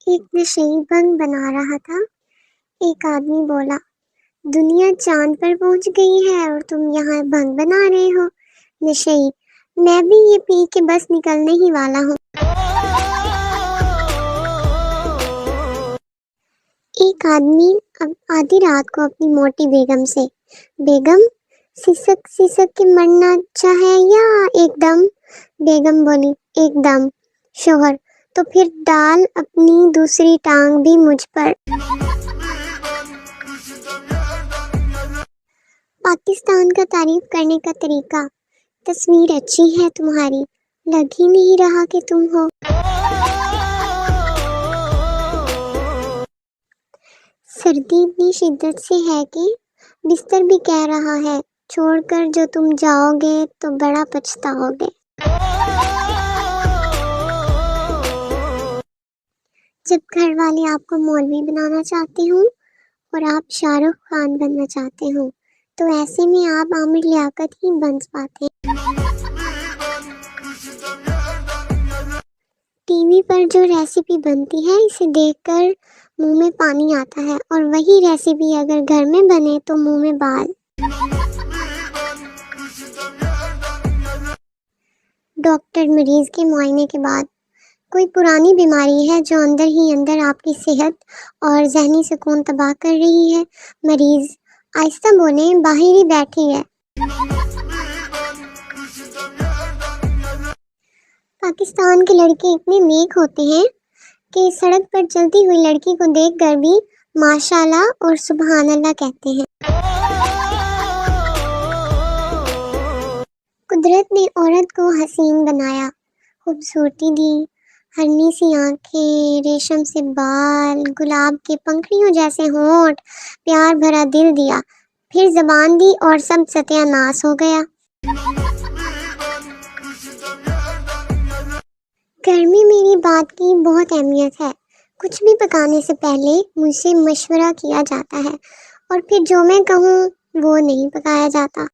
ایک نشئی بنگ بنا رہا تھا۔ ایک آدمی بولا، دنیا چاند پر پہنچ گئی ہے اور تم یہاں بنگ بنا رہے ہو۔ نشئی، میں بھی یہ پی کے بس نکلنے ہی والا ہوں۔ ایک آدمی آدھی رات کو اپنی موٹی بیگم سے، بیگم سسک سسک کے مرنا اچھا ہے یا ایک دم؟ بیگم بولی، ایک دم۔ شوہر، تو پھر ڈال اپنی دوسری ٹانگ بھی مجھ پر۔ پاکستان کا تعریف کرنے کا طریقہ، تصویر اچھی ہے تمہاری، لگ ہی نہیں رہا کہ تم ہو۔ سردی اتنی شدت سے ہے کہ بستر بھی کہہ رہا ہے، چھوڑ کر جو تم جاؤ گے تو بڑا پچھتاؤ گے۔ جب گھر والے آپ کو مولوی بنانا چاہتے ہوں اور آپ شاہ رخ خان بننا چاہتے ہوں تو ایسے میں آپ عامر لیاقت ہی بن پاتے ہیں۔ ٹی وی پر جو ریسیپی بنتی ہے اسے دیکھ کر منہ میں پانی آتا ہے، اور وہی ریسیپی اگر گھر میں بنے تو منہ میں بال۔ ڈاکٹر مریض کے معائنے کے بعد، کوئی پرانی بیماری ہے جو اندر ہی اندر آپ کی صحت اور ذہنی سکون تباہ کر رہی ہے؟ مریض، آہستہ بولیں، باہر ہی بیٹھی ہے۔ پاکستان کے لڑکے اتنے نیک ہوتے ہیں کہ سڑک پر چلتی ہوئی لڑکی کو دیکھ کر بھی ماشاءاللہ اور سبحان اللہ کہتے ہیں۔ قدرت نے عورت کو حسین بنایا، خوبصورتی دی، ہرنی سی آنکھیں، ریشم سے بال، گلاب کے پنکھڑیوں جیسے ہونٹ، پیار بھرا دل دیا، پھر زبان دی اور سب ستیہ ناس ہو گیا۔ گھر میں میری بات کی بہت اہمیت ہے۔ کچھ بھی پکانے سے پہلے مجھ سے مشورہ کیا جاتا ہے اور پھر جو میں کہوں وہ نہیں پکایا جاتا۔